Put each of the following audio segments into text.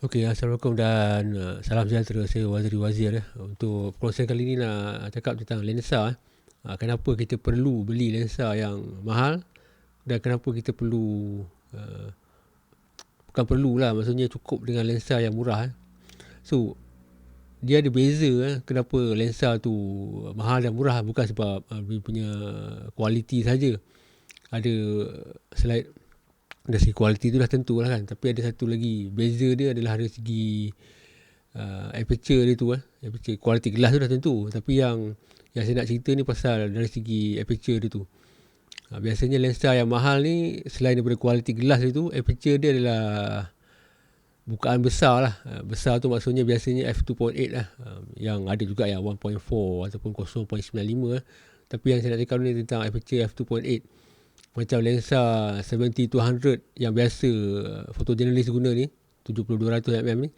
Okey, Assalamualaikum dan salam sejahtera. Saya Waziri Wazir. Untuk perkongsian kali ini nak cakap tentang lensa. Kenapa kita perlu beli lensa yang mahal dan kenapa kita perlu, bukan perlulah, maksudnya cukup dengan lensa yang murah. So, dia ada beza kenapa lensa tu mahal dan murah, bukan sebab dia punya kualiti saja. Ada selain dari segi kualiti tu dah tentu lah kan, tapi ada satu lagi beza dia adalah dari segi aperture dia tu. Aperture, kualiti gelas tu dah tentu, tapi yang saya nak cerita ni pasal dari segi aperture dia tu. Biasanya lensa yang mahal ni, selain daripada kualiti gelas dia tu, aperture dia adalah bukaan besar lah. Besar tu maksudnya biasanya f2.8 lah. Yang ada juga yang 1.4 ataupun 0.95 Tapi yang saya nak cakap ni tentang aperture f2.8. Macam lensa 70-200 yang biasa fotojournalis guna ni, 70-200mm ni,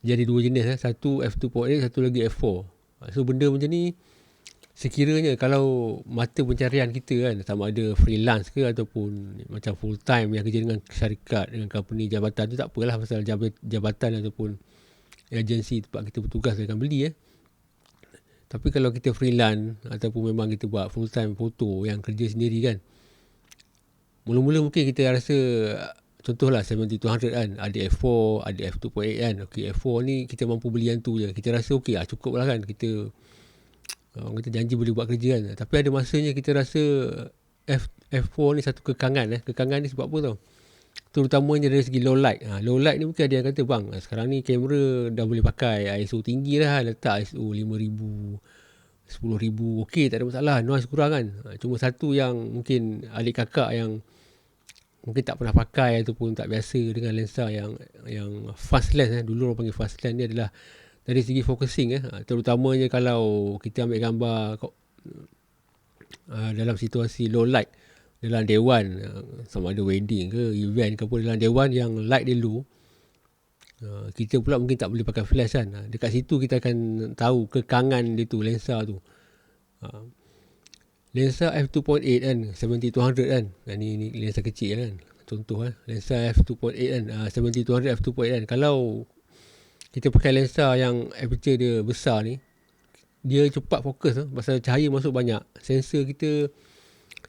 jadi dua jenis. Satu f2.8, satu lagi f4. So benda macam ni, sekiranya kalau mata pencarian kita kan, sama ada freelance ke ataupun macam full time yang kerja dengan syarikat, dengan company jabatan tu, tak apalah pasal jabatan ataupun agensi tempat kita bertugas dia akan beli. Tapi kalau kita freelance ataupun memang kita buat full time foto yang kerja sendiri kan, mula-mula mungkin kita rasa, contohlah 70-200 kan, ada f4, ada f2.8 kan. Okay, f4 ni kita mampu beli yang tu je, kita rasa okey cukup lah kan, kita janji boleh buat kerja kan. Tapi ada masanya kita rasa f4 ni satu kekangan. Kekangan ni sebab apa tau, terutamanya dari segi low light. Low light ni mungkin ada yang kata, bang, sekarang ni kamera dah boleh pakai ISO tinggi dah, letak ISO 5000, 10,000, okey, tak ada masalah, noise kurang kan. Cuma satu yang mungkin adik kakak yang mungkin tak pernah pakai ataupun tak biasa dengan lensa yang fast lens, dulu orang panggil fast lens, ni adalah dari segi focusing. Terutamanya kalau kita ambil gambar dalam situasi low light, dalam dewan, sama ada wedding ke event ke apa, dalam dewan yang light dia low, kita pula mungkin tak boleh pakai flash kan. Dekat situ kita akan tahu kekangan dia tu, lensa tu. Lensa f2.8 kan, 70-200 kan, ni lensa kecil kan, contoh lensa f2.8 kan, 70-200 f2.8 kan. Kalau kita pakai lensa yang aperture dia besar ni, dia cepat fokus pasal cahaya masuk banyak. Sensor kita,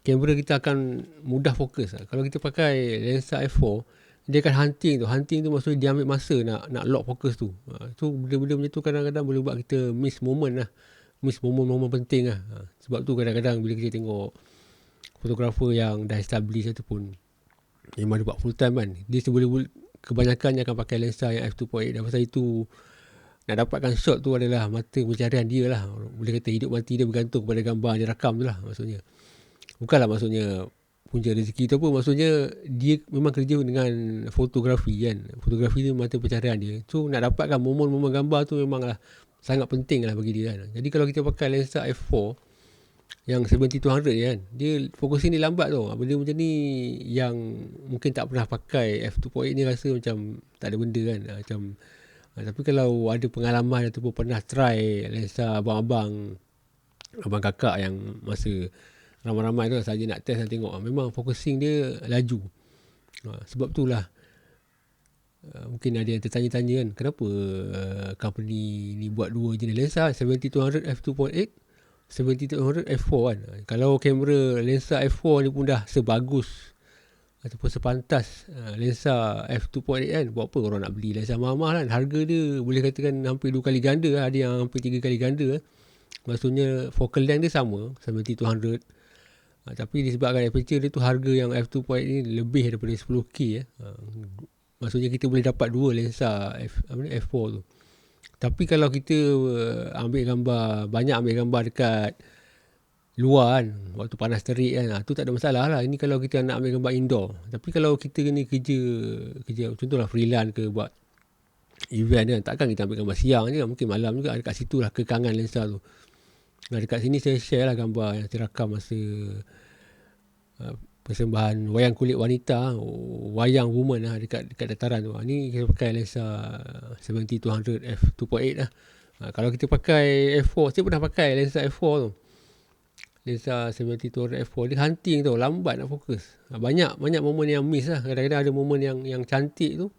kamera kita akan mudah fokus. Kalau kita pakai lensa f4, dia akan hunting tu maksudnya dia ambil masa nak lock fokus tu. So benda-benda macam tu kadang-kadang boleh buat kita miss moment penting lah. Sebab tu kadang-kadang bila kita tengok fotografer yang dah establish ataupun memang dia buat full time kan, dia kebanyakannya akan pakai lensa yang f2.8. Dan pasal itu, nak dapatkan shot tu adalah mata pencarian dia lah. Boleh kata hidup mati dia bergantung kepada gambar yang dia rakam tu lah maksudnya. Bukanlah maksudnya punca rezeki tu apa, maksudnya dia memang kerja dengan fotografi kan. Fotografi tu mata pencarian dia. So nak dapatkan momen-momen gambar tu memanglah sangat penting lah bagi dia kan. Jadi kalau kita pakai lensa f4 yang 70-200 kan, dia focusing ni lambat tau. Benda macam ni yang mungkin tak pernah pakai f2.8 ni rasa macam tak ada benda kan. Tapi kalau ada pengalaman ataupun pernah try lensa abang kakak yang masa ramai-ramai tu saja nak test dan tengok, memang focusing dia laju. Sebab itulah mungkin ada yang tertanya-tanya kan, kenapa company ni buat dua jenis lensa, 70-200 f2.8, 70-200 f4 kan. Kalau kamera lensa f4 ni pun dah sebagus ataupun sepantas lensa f2.8 kan, buat apa orang nak beli lensa mahal-mahal kan. Harga dia boleh katakan hampir 2 kali ganda, ada yang hampir 3 kali ganda. Maksudnya focal length dia sama, 70-200, tapi disebabkan aperture dia tu, harga yang f2.8 ni lebih daripada 10k. Maksudnya kita boleh dapat dua lensa f4 tu. Tapi kalau kita banyak ambil gambar dekat luar kan, waktu panas terik kan, tu tak ada masalah lah. Ini kalau kita nak ambil gambar indoor. Tapi kalau kita ni kerja contohlah freelance ke, buat event kan, takkan kita ambil gambar siang je, mungkin malam juga. Dekat situ lah kekangan lensa tu. Dekat sini saya share lah gambar yang saya rakam masa persembahan wayang kulit wanita, wayang woman dekat dataran tu. Ni kita pakai lensa 70-200 f2.8 lah. Kalau kita pakai f4, saya pernah pakai lensa f4 tu, lensa 70-200 f4, dia hunting tau, lambat nak fokus. Banyak momen yang miss lah. Kadang-kadang ada momen yang cantik tu,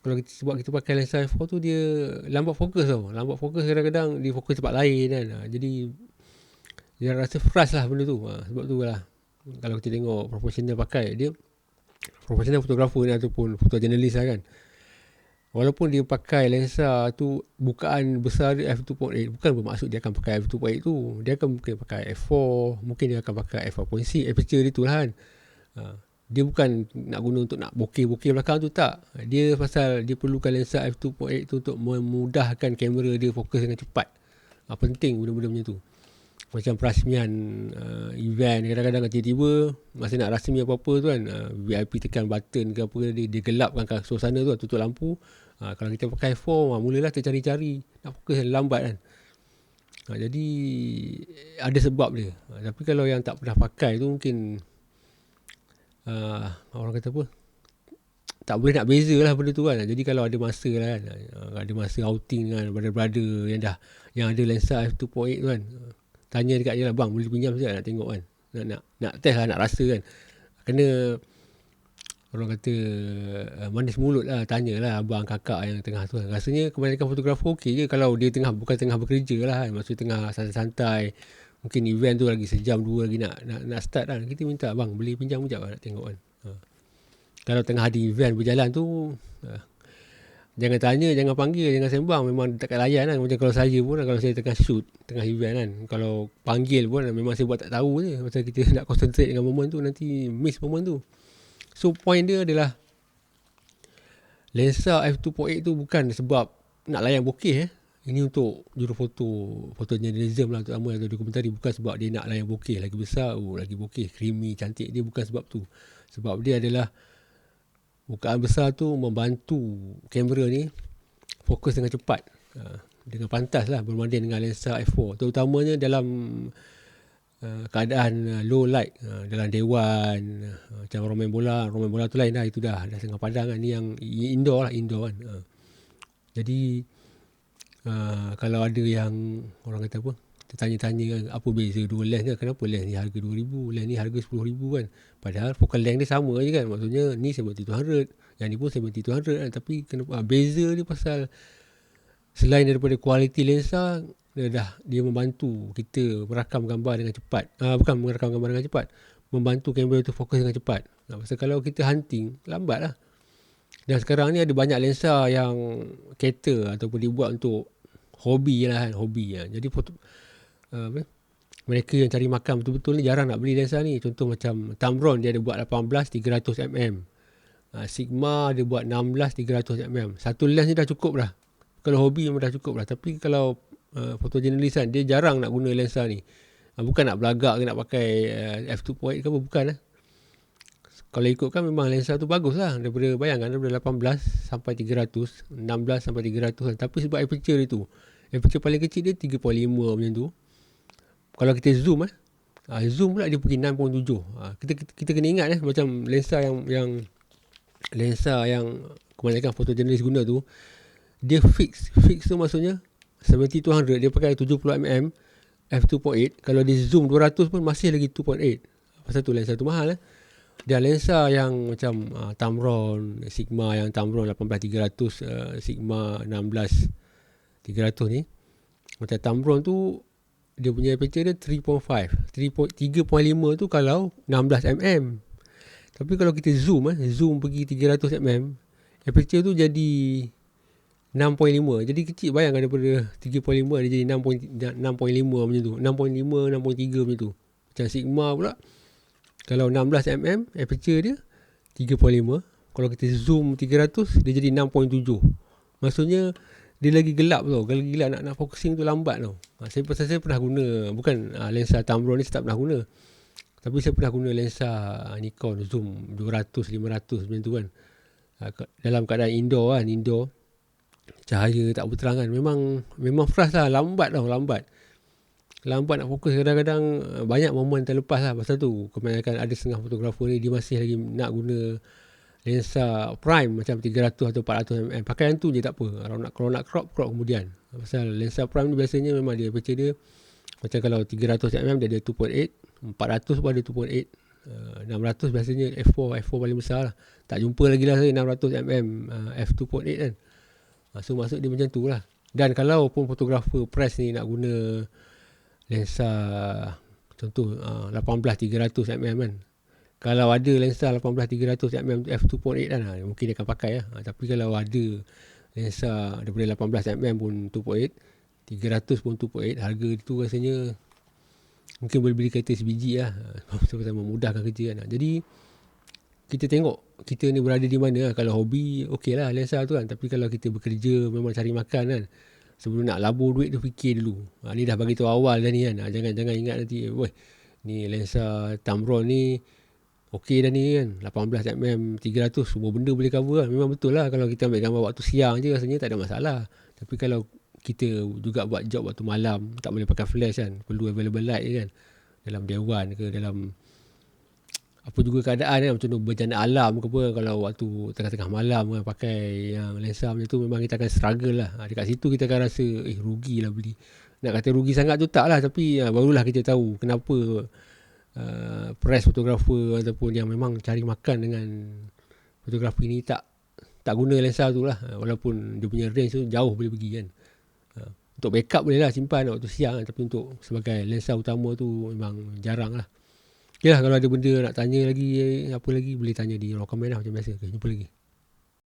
kalau sebab kita pakai lensa f4 tu dia lambat fokus tau. Lambat fokus kadang-kadang dia fokus tempat lain kan. Jadi dia rasa frust lah benda tu. Sebab tu lah kalau kita tengok profesional pakai, dia profesional fotografer ni ataupun fotojournalis lah kan, walaupun dia pakai lensa tu bukaan besar dia f2.8, bukan bermaksud dia akan pakai f2.8 tu. Dia akan mungkin pakai f4, mungkin dia akan pakai f4.6, aperture dia tu lah kan. Dia bukan nak guna untuk nak bokeh-bokeh belakang tu, tak. Dia pasal dia perlukan lensa f2.8 tu untuk memudahkan kamera dia fokus dengan cepat. Penting benda-benda macam tu. Macam perasmian event, kadang-kadang tiba-tiba masa nak rasmi apa-apa tu kan, VIP tekan button ke apa, dia gelapkan suasana tu, tutup lampu. Kalau kita pakai phone, mulalah tercari-cari, nak fokus lambat kan. Jadi ada sebab dia. Tapi kalau yang tak pernah pakai tu mungkin orang kata apa, tak boleh nak beza lah benda tu kan. Jadi kalau ada masa lah kan, ada masa outing dengan brother-brother yang ada lensa f2.8 tu kan, tanya dekat dia lah, bang boleh pinjam sekejap nak tengok kan, nak test lah, nak rasa kan. Kena orang kata manis mulut lah, tanya lah abang kakak yang tengah tu kan. Rasanya kebanyakan fotografer okey je kalau dia bukan tengah bekerja lah kan, maksud tengah santai-santai, mungkin event tu lagi sejam dua lagi nak start kan, kita minta bang boleh pinjam sekejap nak tengok kan. Kalau tengah ada event berjalan tu, jangan tanya, jangan panggil, jangan sembang, memang dekat layan kan. Macam kalau saya pun, kalau saya tengah shoot, tengah event kan, kalau panggil pun memang saya buat tak tahu je. Macam kita nak concentrate dengan momen tu, nanti miss momen tu. So point dia adalah lensa f2.8 tu bukan sebab nak layan bokeh. Ini untuk fotojournalism lah terutama, atau dokumentari. Bukan sebab dia nak layan bokeh lagi besar, lagi bokeh, creamy, cantik. Dia bukan sebab tu. Sebab dia adalah bukaan besar tu membantu kamera ni fokus dengan cepat, dengan pantas lah berbanding dengan lensa f4, terutamanya dalam keadaan low light, dalam dewan, macam orang main bola tu lain dah, itu dah tengah padang kan. Ni yang indoor kan. Jadi kalau ada yang orang kata apa, tanya-tanya kan, apa beza dua lens kan, kenapa lens ni harga 2,000, lens ni harga 10,000 kan. Padahal focal length dia sama je kan, maksudnya ni 70-200, yang ni pun 70-200 kan. Tapi kenapa beza dia pasal selain daripada kualiti lensa, dia membantu kita merakam gambar dengan cepat. Bukan merakam gambar dengan cepat, membantu kamera tu fokus dengan cepat. Pasal kalau kita hunting, lambat lah. Dan sekarang ni ada banyak lensa yang cater ataupun dibuat untuk hobi lah kan, hobi lah. Jadi mereka yang cari makan betul-betul ni jarang nak beli lensa ni. Contoh macam Tamron, dia ada buat 18-300mm, Sigma dia buat 16-300mm. Satu lens ni dah cukup dah. Kalau hobi memang dah cukup dah. Tapi kalau fotojournalis kan, dia jarang nak guna lensa ni. Bukan nak belagak ke nak pakai f2.8 ke apa, bukan lah. Kalau ikutkan memang lensa tu bagus lah, bayangkan daripada 18 sampai 300, 16 sampai 300 kan. Tapi sebab aperture dia tu, aperture paling kecil dia 3.5 macam tu. Kalau kita zoom zoom pula dia pergi 6.7. Kita kena ingat macam lensa yang lensa yang kebanyakan fotojournalis guna tu, dia fix tu maksudnya 70-200, dia pakai 70mm f2.8. Kalau dia zoom 200 pun masih lagi 2.8. Pasal tu lensa tu mahal. Dan lensa yang macam Tamron, Sigma, yang Tamron 18-300, Sigma 16-300 ni, macam Tamron tu dia punya aperture dia 3.5 tu kalau 16mm. Tapi kalau kita zoom pergi 300mm, aperture tu jadi 6.5. Jadi kecil, bayangkan daripada 3.5 dia jadi 6.5 macam tu, 6.5, 6.3 macam tu. Macam Sigma pula, kalau 16mm aperture dia 3.5, kalau kita zoom 300 dia jadi 6.7. Maksudnya dia lagi gelap tau. Kalau gila nak focusing tu lambat tau. Saya pernah guna, bukan lensa Tamron ni saya tak pernah guna, tapi saya pernah guna lensa Nikon zoom 200, 500 macam tu kan. Dalam keadaan indoor cahaya tak berterang kan, memang frust lah, lambat nak fokus. Kadang-kadang banyak momen terlepas lah. Pasal tu kebanyakan ada setengah fotografer ni, dia masih lagi nak guna lensa prime macam 300 atau 400mm. Pakai yang tu je tak apa. Kalau nak crop kemudian. Pasal lensa prime ni biasanya memang dia aperture dia, macam kalau 300mm dia ada 2.8, 400 pun ada 2.8, 600 biasanya f4 paling besar lah. Tak jumpa lagi lah saya 600mm f2.8 kan. So maksud dia macam tu lah. Dan kalau pun fotografer press ni nak guna lensa contoh 18-300mm kan, kalau ada lensa 18-300mm f2.8 kan, mungkin dia akan pakai lah. Tapi kalau ada lensa daripada 18mm pun 2.8, 300 pun 2.8, harga tu rasanya mungkin boleh beli kereta sebiji lah. Sebab memudahkan kerja kan. Jadi kita tengok kita ni berada di mana lah. Kalau hobi okey lah lensa tu kan. Tapi kalau kita bekerja memang cari makan kan, sebelum nak labur duit tu fikir dulu. Ni dah bagi tahu awal dah ni kan. Jangan ingat nanti ni lensa Tamron ni okey dah ni kan, 18mm 300 semua benda boleh cover kan. Memang betul lah kalau kita ambil gambar waktu siang je rasanya tak ada masalah. Tapi kalau kita juga buat job waktu malam, tak boleh pakai flash kan, perlu available light je kan, dalam dewan ke dalam apa juga keadaan kan, macam tu bencana alam ke apa, kalau waktu tengah-tengah malam kan pakai yang lensa macam tu memang kita akan struggle lah. Dekat situ kita akan rasa rugi lah beli. Nak kata rugi sangat tu tak lah, tapi barulah kita tahu kenapa press fotografer ataupun yang memang cari makan dengan fotografi ni tak guna lensa tu lah. Walaupun dia punya range tu jauh boleh pergi kan. Untuk backup boleh lah simpan waktu siang kan, tapi untuk sebagai lensa utama tu memang jarang lah. Okay lah, kalau ada benda nak tanya lagi apa lagi boleh tanya di ruang komen lah macam biasa. Okay, jumpa lagi.